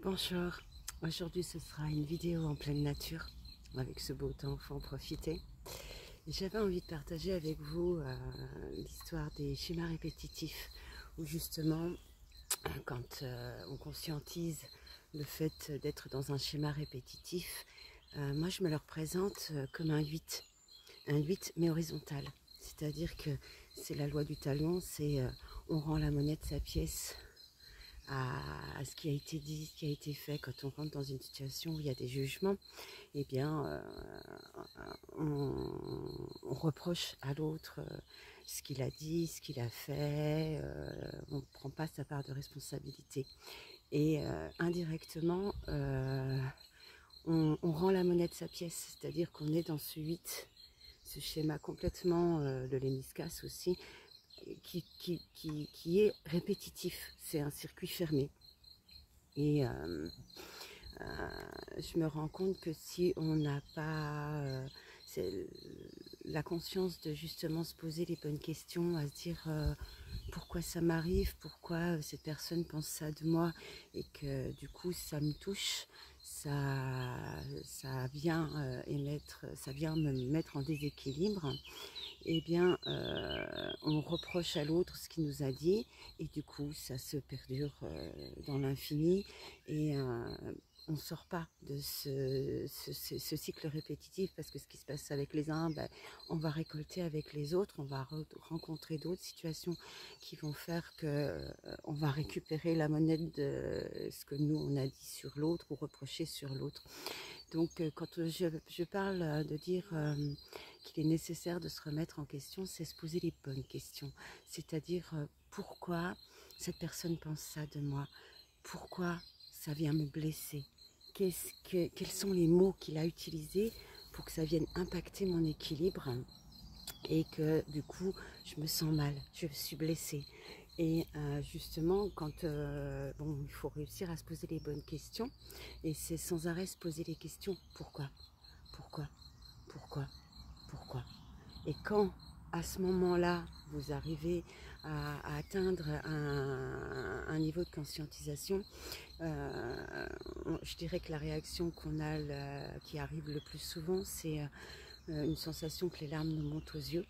Bonjour, aujourd'hui ce sera une vidéo en pleine nature, avec ce beau temps, il faut en profiter. J'avais envie de partager avec vous l'histoire des schémas répétitifs, où justement, quand on conscientise le fait d'être dans un schéma répétitif, moi je me le représente comme un 8 mais horizontal. C'est-à-dire que c'est la loi du talion, c'est on rend la monnaie de sa pièce à ce qui a été dit, ce qui a été fait. Quand on rentre dans une situation où il y a des jugements, eh bien, on reproche à l'autre ce qu'il a dit, ce qu'il a fait, on ne prend pas sa part de responsabilité. Et indirectement, on rend la monnaie de sa pièce, c'est-à-dire qu'on est dans ce schéma complètement de Léniscas aussi, qui est répétitif, c'est un circuit fermé. Et je me rends compte que si on n'a pas la conscience de justement se poser les bonnes questions, à se dire pourquoi ça m'arrive, pourquoi cette personne pense ça de moi, et que du coup ça me touche, ça vient ça vient me mettre en déséquilibre, eh bien, on reproche à l'autre ce qu'il nous a dit, et du coup, ça se perdure dans l'infini, et on ne sort pas de ce cycle répétitif, parce que ce qui se passe avec les uns, ben, on va récolter avec les autres, on va rencontrer d'autres situations qui vont faire que on va récupérer la monnaie de ce que nous on a dit sur l'autre ou reproché sur l'autre. Donc quand je parle de dire qu'il est nécessaire de se remettre en question, c'est se poser les bonnes questions. C'est-à-dire pourquoi cette personne pense ça de moi? Pourquoi ça vient me blesser? Quels sont les mots qu'il a utilisés pour que ça vienne impacter mon équilibre et que du coup je me sens mal, je suis blessée? Et justement, bon, il faut réussir à se poser les bonnes questions, et c'est sans arrêt se poser les questions. Pourquoi? Pourquoi? Pourquoi? Pourquoi? Et quand, à ce moment-là, vous arrivez à atteindre un niveau de conscientisation, je dirais que la réaction qui arrive le plus souvent, c'est une sensation que les larmes nous montent aux yeux.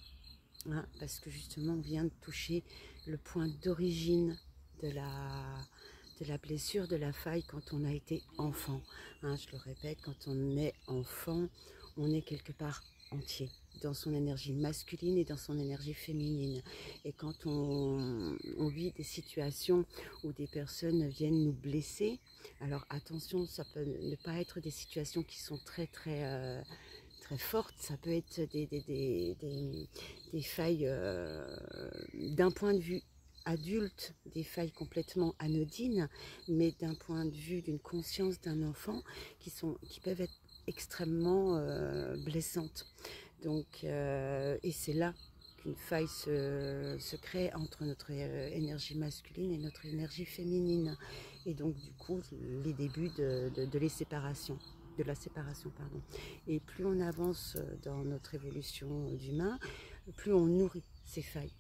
Hein, parce que justement on vient de toucher le point d'origine de la blessure, de la faille quand on a été enfant. Hein, je le répète, quand on est enfant, on est quelque part entier, dans son énergie masculine et dans son énergie féminine. Et quand on vit des situations où des personnes viennent nous blesser, alors attention, ça peut ne pas être des situations qui sont très fortes, ça peut être des failles d'un point de vue adulte, des failles complètement anodines, mais d'un point de vue d'une conscience d'un enfant qui peuvent être extrêmement blessantes. Donc, et c'est là qu'une faille se crée entre notre énergie masculine et notre énergie féminine. Et donc du coup, les débuts de la séparation, pardon. Et plus on avance dans notre évolution d'humain, plus on nourrit ces failles.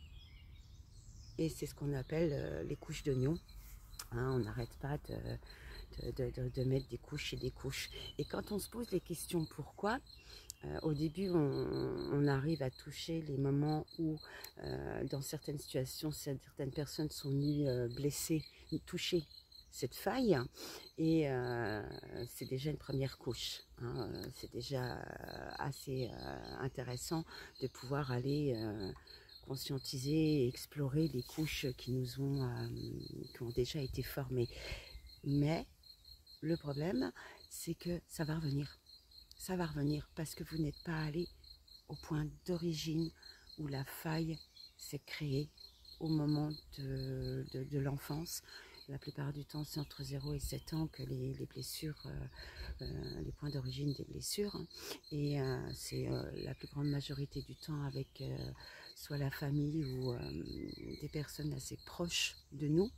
Et c'est ce qu'on appelle les couches d'oignons. Hein, on n'arrête pas de mettre des couches et des couches. Et quand on se pose les questions pourquoi, au début, on arrive à toucher les moments où, dans certaines situations, certaines personnes sont venues blesser, toucher cette faille, et c'est déjà une première couche. Hein, c'est déjà assez intéressant de pouvoir aller conscientiser et explorer les couches qui ont déjà été formées. Mais le problème, c'est que ça va revenir. Ça va revenir parce que vous n'êtes pas allé au point d'origine où la faille s'est créée au moment de l'enfance. La plupart du temps, c'est entre 0 et 7 ans que les blessures, les points d'origine des blessures. Et c'est la plus grande majorité du temps avec soit la famille ou des personnes assez proches de nous,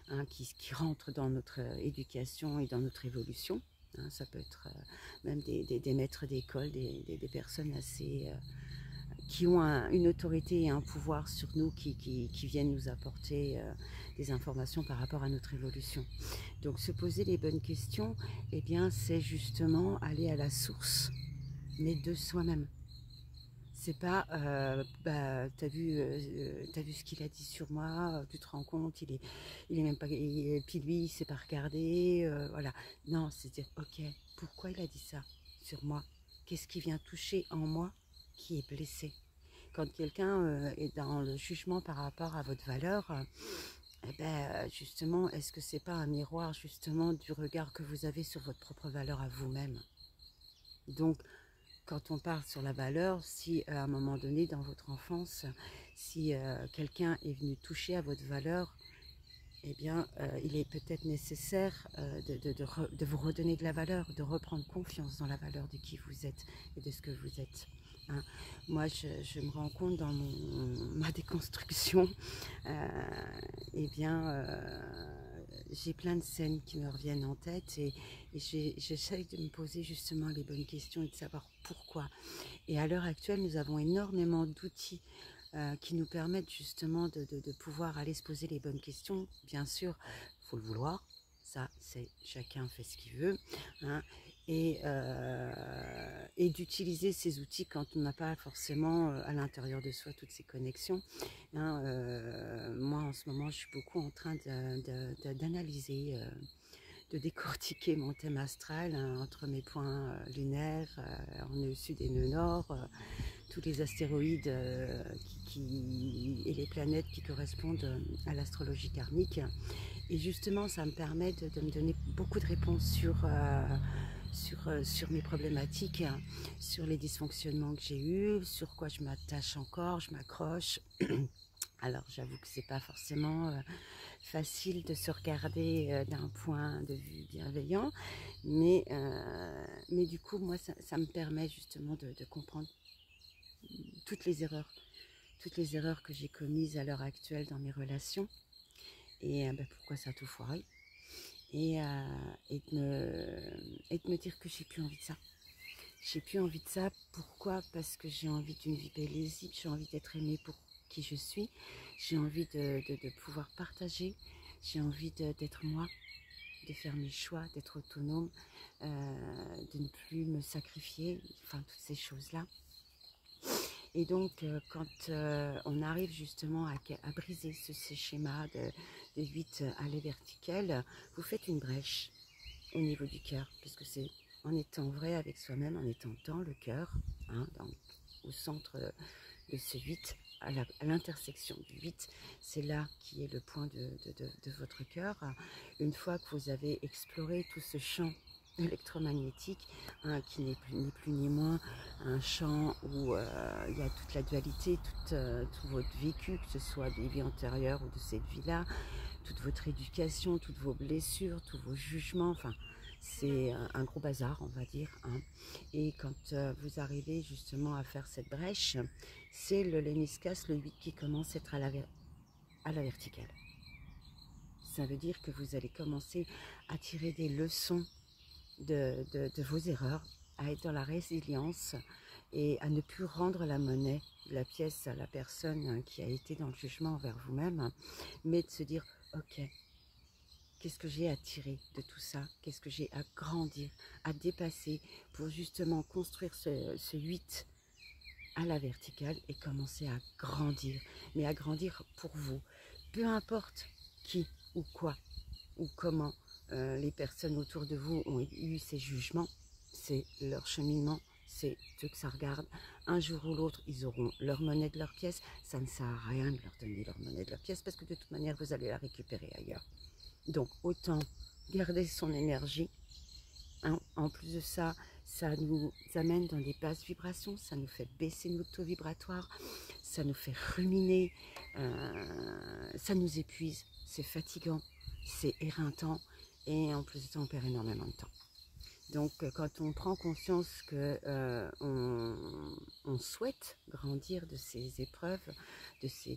hein, qui rentrent dans notre éducation et dans notre évolution. Hein, ça peut être même des maîtres d'école, des personnes assez qui ont une autorité et un pouvoir sur nous, qui viennent nous apporter des informations par rapport à notre évolution. Donc se poser les bonnes questions, eh bien c'est justement aller à la source, mais de soi-même. C'est pas, t'as vu ce qu'il a dit sur moi, tu te rends compte, il est même pas, puis lui, il s'est pas regardé, voilà. Non, c'est dire, ok, pourquoi il a dit ça sur moi? Qu'est-ce qui vient toucher en moi qui est blessé? Quand quelqu'un est dans le jugement par rapport à votre valeur, eh ben, justement, est-ce que c'est pas un miroir justement du regard que vous avez sur votre propre valeur à vous-même? Donc, quand on parle sur la valeur, si à un moment donné dans votre enfance, si quelqu'un est venu toucher à votre valeur, eh bien, il est peut-être nécessaire de vous redonner de la valeur, de reprendre confiance dans la valeur de qui vous êtes et de ce que vous êtes. Hein. Moi, je me rends compte dans ma déconstruction, eh bien, j'ai plein de scènes qui me reviennent en tête et j'essaye de me poser justement les bonnes questions et de savoir pourquoi. Et à l'heure actuelle, nous avons énormément d'outils qui nous permettent justement de pouvoir aller se poser les bonnes questions. Bien sûr, il faut le vouloir. Ça, c'est chacun fait ce qu'il veut. Hein, et d'utiliser ces outils quand on n'a pas forcément à l'intérieur de soi toutes ces connexions. Hein, moi, en ce moment, je suis beaucoup en train d'analyser, de décortiquer mon thème astral entre mes points lunaires, en nœud sud et nœud nord, tous les astéroïdes et les planètes qui correspondent à l'astrologie karmique. Et justement, ça me permet de me donner beaucoup de réponses sur mes problématiques, sur les dysfonctionnements que j'ai eus, sur quoi je m'attache encore, je m'accroche. Alors j'avoue que c'est pas forcément facile de se regarder d'un point de vue bienveillant, mais du coup moi ça me permet justement de comprendre toutes les erreurs que j'ai commises à l'heure actuelle dans mes relations et pourquoi ça a tout foiré et de me dire que j'ai plus envie de ça. J'ai plus envie de ça. Pourquoi? Parce que j'ai envie d'une vie paisible, j'ai envie d'être aimée pour qui je suis, j'ai envie de pouvoir partager, j'ai envie d'être moi, de faire mes choix, d'être autonome, de ne plus me sacrifier, enfin toutes ces choses-là. Et donc quand on arrive justement à briser ces schémas de 8 allées verticales, vous faites une brèche au niveau du cœur, puisque c'est en étant vrai avec soi-même, en étant dans le cœur, hein, au centre de ce 8, à l'intersection du 8, c'est là qui est le point de votre cœur. Une fois que vous avez exploré tout ce champ électromagnétique, hein, qui n'est plus ni moins un champ où il y a toute la dualité, tout votre vécu, que ce soit des vies antérieures ou de cette vie-là, toute votre éducation, toutes vos blessures, tous vos jugements, enfin c'est un gros bazar on va dire. Hein. Et quand vous arrivez justement à faire cette brèche, c'est le léniscas, le 8 qui commence à être à la verticale. Ça veut dire que vous allez commencer à tirer des leçons de vos erreurs, à être dans la résilience et à ne plus rendre la monnaie, la pièce à la personne qui a été dans le jugement envers vous-même, mais de se dire ok, qu'est-ce que j'ai à tirer de tout ça? Qu'est-ce que j'ai à grandir, à dépasser pour justement construire ce 8 à la verticale et commencer à grandir, mais à grandir pour vous. Peu importe qui ou quoi ou comment les personnes autour de vous ont eu ces jugements, c'est leur cheminement, c'est eux que ça regarde. Un jour ou l'autre, ils auront leur monnaie de leur pièce. Ça ne sert à rien de leur donner leur monnaie de leur pièce parce que de toute manière, vous allez la récupérer ailleurs. Donc, autant garder son énergie. Hein. En plus de ça, ça nous amène dans des basses vibrations, ça nous fait baisser notre taux vibratoire, ça nous fait ruminer, ça nous épuise, c'est fatigant, c'est éreintant et en plus de ça, on perd énormément de temps. Donc, quand on prend conscience que on souhaite grandir de ces épreuves,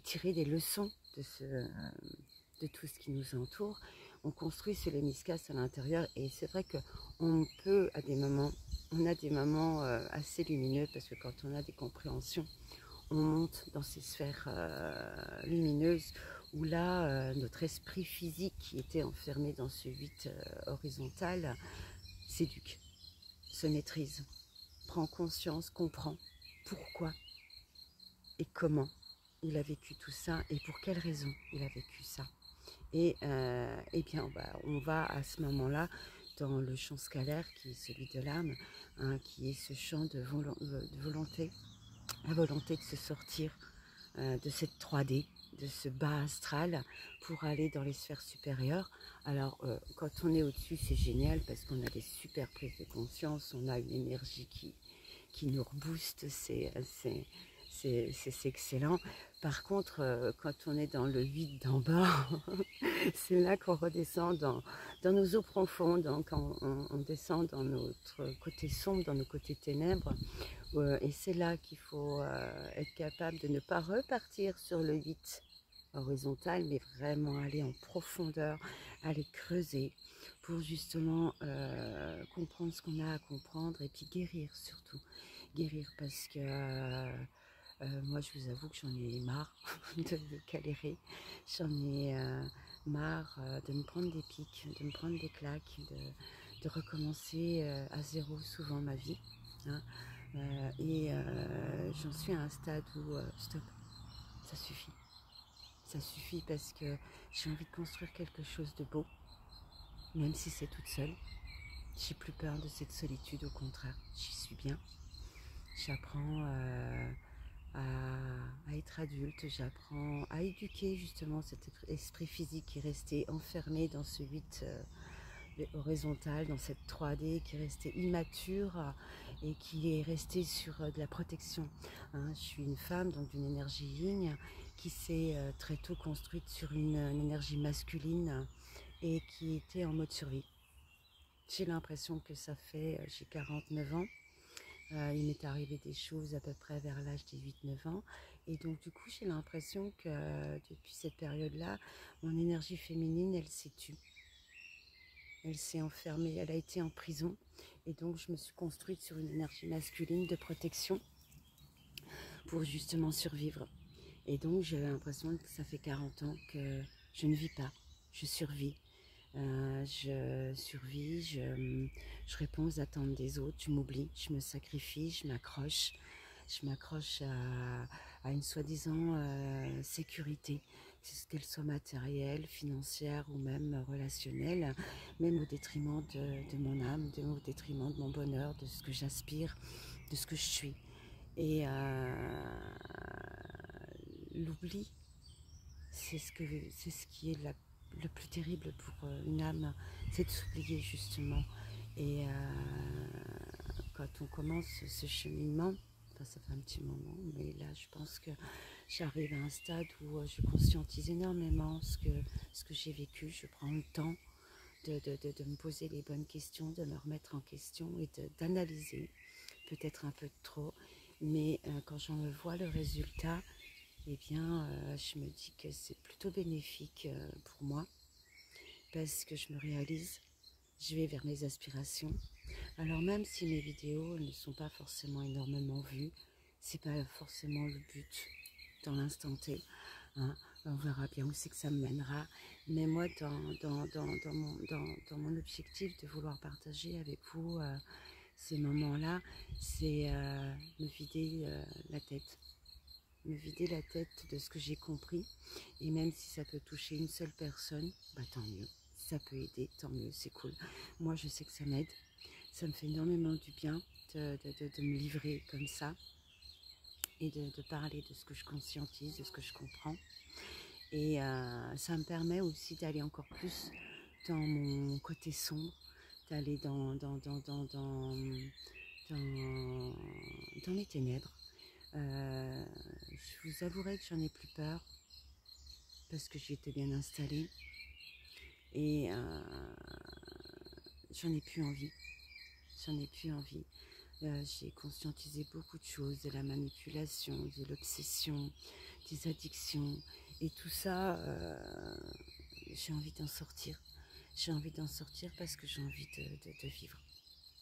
tirer des leçons de tout ce qui nous entoure, on construit ce léniscas à l'intérieur et c'est vrai qu'on peut à des moments, on a des moments assez lumineux parce que quand on a des compréhensions, on monte dans ces sphères lumineuses où là, notre esprit physique qui était enfermé dans ce 8 horizontal s'éduque, se maîtrise, prend conscience, comprend pourquoi et comment il a vécu tout ça et pour quelles raisons il a vécu ça. Et bien, on va à ce moment-là dans le champ scalaire qui est celui de l'âme, hein, qui est ce champ de volonté, la volonté de se sortir de cette 3D, de ce bas astral pour aller dans les sphères supérieures. Alors quand on est au-dessus, c'est génial parce qu'on a des super prises de conscience, on a une énergie qui nous rebooste, c'est excellent. Par contre, quand on est dans le vide d'en bas, c'est là qu'on redescend dans nos eaux profondes, quand on descend dans notre côté sombre, dans nos côtés ténèbres. Et c'est là qu'il faut être capable de ne pas repartir sur le 8 horizontal, mais vraiment aller en profondeur, aller creuser pour justement comprendre ce qu'on a à comprendre et puis guérir surtout. Guérir parce que moi je vous avoue que j'en ai marre de galérer, j'en ai marre de me prendre des pics, de me prendre des claques, de recommencer à zéro souvent ma vie. Hein. J'en suis à un stade où stop, ça suffit. Ça suffit parce que j'ai envie de construire quelque chose de beau, même si c'est toute seule. J'ai plus peur de cette solitude, au contraire, j'y suis bien. J'apprends à être adulte, j'apprends à éduquer justement cet esprit physique qui est resté enfermé dans ce 8 horizontal, dans cette 3D qui est restée immature et qui est restée sur de la protection. Hein, je suis une femme donc d'une énergie yin qui s'est très tôt construite sur une énergie masculine et qui était en mode survie. J'ai l'impression que ça fait, j'ai 49 ans, il m'est arrivé des choses à peu près vers l'âge des 8-9 ans et donc du coup j'ai l'impression que depuis cette période-là, mon énergie féminine elle s'est tue. Elle s'est enfermée, elle a été en prison et donc je me suis construite sur une énergie masculine de protection pour justement survivre. Et donc j'ai l'impression que ça fait 40 ans que je ne vis pas, je survis. Je survis, je réponds aux attentes des autres, je m'oublie, je me sacrifie, je m'accroche à une soi-disant sécurité, qu'elle soit matérielle, financière ou même relationnelle, même au détriment de mon âme, au détriment de mon bonheur, de ce que j'aspire, de ce que je suis. Et l'oubli, c'est ce qui est le plus terrible pour une âme, c'est de s'oublier justement. Et quand on commence ce cheminement, enfin, ça fait un petit moment, mais là je pense que j'arrive à un stade où je conscientise énormément ce que j'ai vécu. Je prends le temps de me poser les bonnes questions, de me remettre en question et d'analyser, peut-être un peu trop, mais quand j'en vois le résultat, eh bien, je me dis que c'est plutôt bénéfique pour moi parce que je me réalise, je vais vers mes aspirations. Alors même si mes vidéos ne sont pas forcément énormément vues, c'est pas forcément le but dans l'instant T. Hein. On verra bien où c'est que ça me mènera. Mais moi, dans mon objectif de vouloir partager avec vous ces moments-là, c'est me vider la tête. Me vider la tête de ce que j'ai compris. Et même si ça peut toucher une seule personne, bah tant mieux. Si ça peut aider, tant mieux, c'est cool. Moi, je sais que ça m'aide. Ça me fait énormément du bien de me livrer comme ça et de parler de ce que je conscientise, de ce que je comprends. Et ça me permet aussi d'aller encore plus dans mon côté sombre, d'aller dans les ténèbres. Je vous avouerai que j'en ai plus peur parce que j'y étais bien installée et j'en ai plus envie. J'en ai plus envie. J'ai conscientisé beaucoup de choses, de la manipulation, de l'obsession, des addictions et tout ça, j'ai envie d'en sortir. J'ai envie d'en sortir parce que j'ai envie de vivre.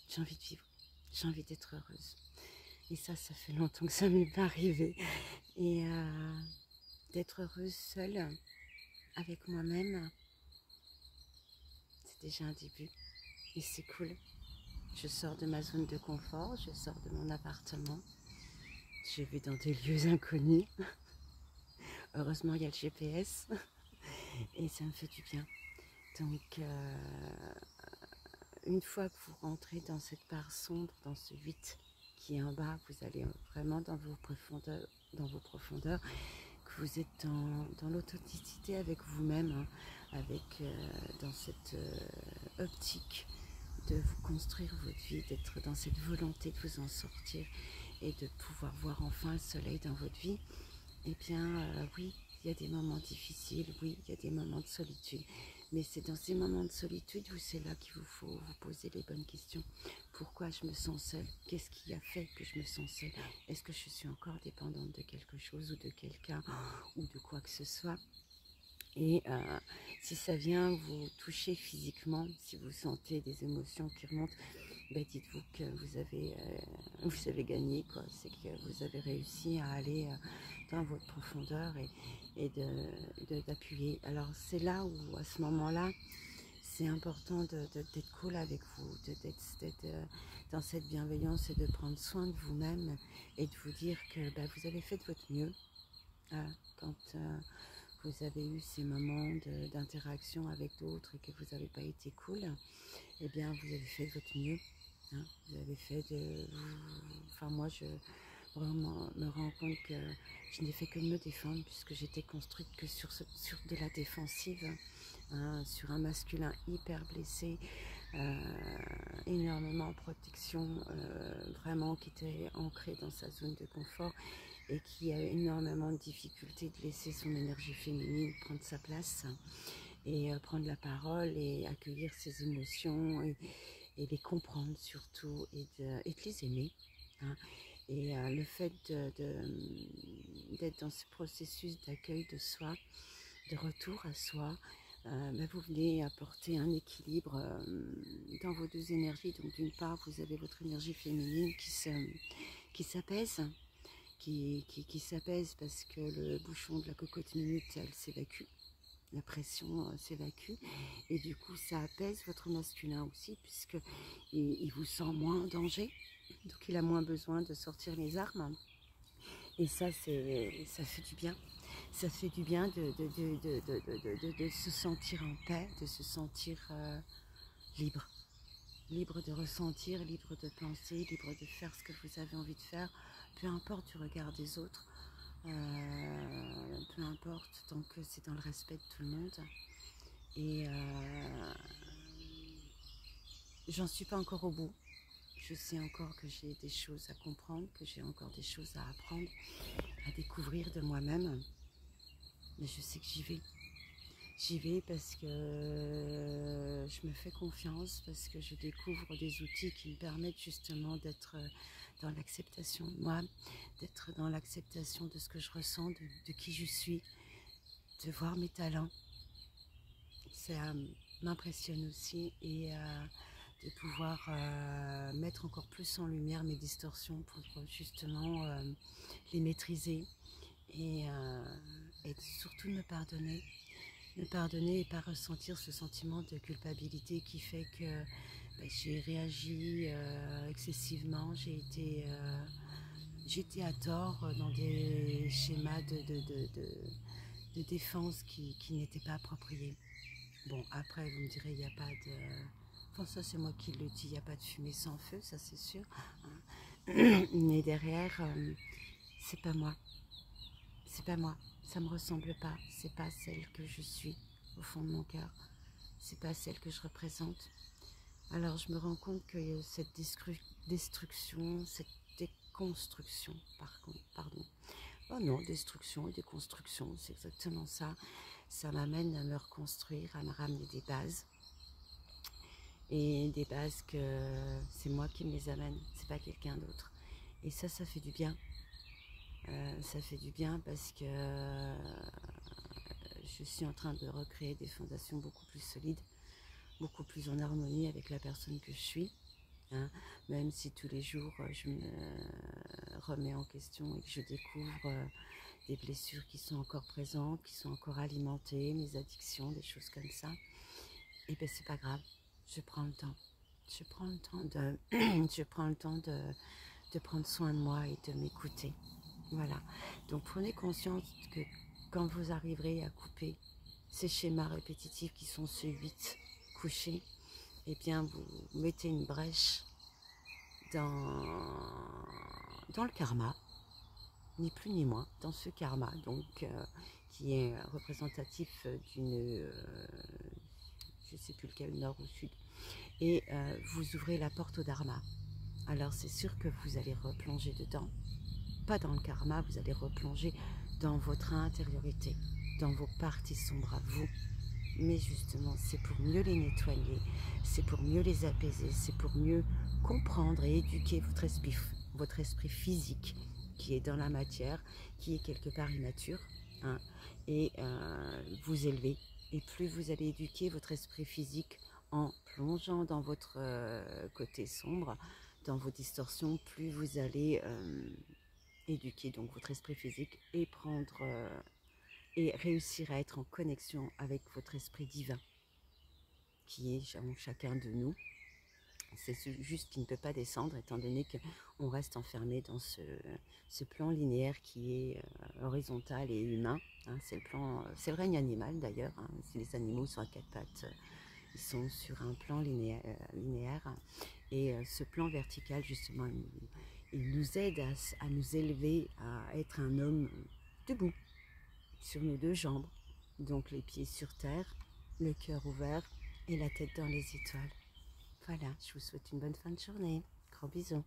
J'ai envie de vivre. J'ai envie d'être heureuse. Et ça fait longtemps que ça m'est pas arrivé. Et d'être heureuse seule avec moi-même, c'est déjà un début. Et c'est cool. Je sors de ma zone de confort, je sors de mon appartement. Je vais dans des lieux inconnus. Heureusement, il y a le GPS. Et ça me fait du bien. Donc, une fois que vous rentrez dans cette part sombre, dans ce 8 qui est en bas, vous allez vraiment dans vos profondeurs, que vous êtes dans l'authenticité avec vous-même, hein, dans cette optique de vous construire votre vie, d'être dans cette volonté de vous en sortir et de pouvoir voir enfin le soleil dans votre vie. Eh bien, oui, il y a des moments difficiles, oui, il y a des moments de solitude. Mais c'est dans ces moments de solitude où c'est là qu'il vous faut vous poser les bonnes questions. Pourquoi je me sens seule? Qu'est-ce qui a fait que je me sens seule? Est-ce que je suis encore dépendante de quelque chose ou de quelqu'un ou de quoi que ce soit? Et si ça vient vous toucher physiquement, si vous sentez des émotions qui remontent, ben dites-vous que vous avez gagné, quoi. C'est que vous avez réussi à aller dans votre profondeur et d'appuyer. Alors c'est là où, à ce moment-là, c'est important d'être cool avec vous, d'être dans cette bienveillance et de prendre soin de vous-même et de vous dire que ben, vous avez fait de votre mieux. Quand vous avez eu ces moments d'interaction avec d'autres et que vous n'avez pas été cool, eh bien vous avez fait de votre mieux. Hein, vous avez fait de... Enfin moi je vraiment me rends compte que je n'ai fait que de me défendre puisque j'étais construite que sur de la défensive, hein, sur un masculin hyper blessé, énormément en protection, vraiment qui était ancré dans sa zone de confort et qui a énormément de difficultés de laisser son énergie féminine prendre sa place et prendre la parole et accueillir ses émotions et les comprendre surtout et de les aimer. Hein. Et le fait d'être dans ce processus d'accueil de soi, de retour à soi, ben vous venez apporter un équilibre dans vos deux énergies. Donc d'une part, vous avez votre énergie féminine qui s'apaise, qui s'apaise parce que le bouchon de la cocotte minute, elle s'évacue. La pression s'évacue et du coup ça apaise votre masculin aussi puisque il vous sent moins en danger, donc il a moins besoin de sortir les armes et ça fait du bien. Ça fait du bien de se sentir en paix, de se sentir libre. Libre de ressentir, libre de penser, libre de faire ce que vous avez envie de faire, peu importe du regard des autres, peu importe, tant que c'est dans le respect de tout le monde. Et j'en suis pas encore au bout. Je sais encore que j'ai des choses à comprendre, que j'ai encore des choses à apprendre, à découvrir de moi-même. Mais je sais que j'y vais. J'y vais parce que je me fais confiance, parce que je découvre des outils qui me permettent justement d'être dans l'acceptation de moi, d'être dans l'acceptation de ce que je ressens, de qui je suis, de voir mes talents. Ça m'impressionne aussi et de pouvoir mettre encore plus en lumière mes distorsions pour justement les maîtriser et surtout me pardonner et pas ressentir ce sentiment de culpabilité qui fait que j'ai réagi excessivement, j'étais à tort dans des schémas de défense qui n'étaient pas appropriés. Bon, après, vous me direz, il n'y a pas de... Enfin, ça, c'est moi qui le dis, il n'y a pas de fumée sans feu, ça, c'est sûr. Hein. Mais derrière, c'est pas moi. C'est pas moi. Ça me ressemble pas. C'est pas celle que je suis, au fond de mon cœur. C'est pas celle que je représente. Alors, je me rends compte que cette destruction, cette déconstruction, pardon. Oh non, destruction et déconstruction, c'est exactement ça. Ça m'amène à me reconstruire, à me ramener des bases. Et des bases que c'est moi qui me les amène, c'est pas quelqu'un d'autre. Et ça fait du bien. Ça fait du bien parce que je suis en train de recréer des fondations beaucoup plus solides, beaucoup plus en harmonie avec la personne que je suis. Hein, même si tous les jours remets en question et que je découvre des blessures qui sont encore présentes, qui sont encore alimentées, mes addictions, des choses comme ça, et bien c'est pas grave, je prends le temps. Je prends le temps je prends le temps de prendre soin de moi et de m'écouter. Voilà. Donc prenez conscience que quand vous arriverez à couper ces schémas répétitifs qui sont ceux 8 couchés, eh bien vous mettez une brèche dans le karma, ni plus ni moins, dans ce karma, donc qui est représentatif d'une, je ne sais plus lequel, nord ou sud, et vous ouvrez la porte au dharma. Alors c'est sûr que vous allez replonger dedans, pas dans le karma, vous allez replonger dans votre intériorité, dans vos parties sombres à vous. Mais justement, c'est pour mieux les nettoyer, c'est pour mieux les apaiser, c'est pour mieux comprendre et éduquer votre esprit physique qui est dans la matière, qui est quelque part immature, hein, et vous élever. Et plus vous allez éduquer votre esprit physique en plongeant dans votre côté sombre, dans vos distorsions, plus vous allez éduquer donc votre esprit physique et prendre et réussir à être en connexion avec votre esprit divin qui est en chacun de nous. C'est juste qu'il ne peut pas descendre étant donné qu'on reste enfermé dans ce plan linéaire qui est horizontal et humain, hein, c'est le règne animal d'ailleurs, hein, si les animaux sont à quatre pattes, ils sont sur un plan linéaire, et ce plan vertical justement il nous aide à nous élever, à être un homme debout sur nos deux jambes, donc les pieds sur terre, le cœur ouvert et la tête dans les étoiles. Voilà, je vous souhaite une bonne fin de journée. Gros bisous.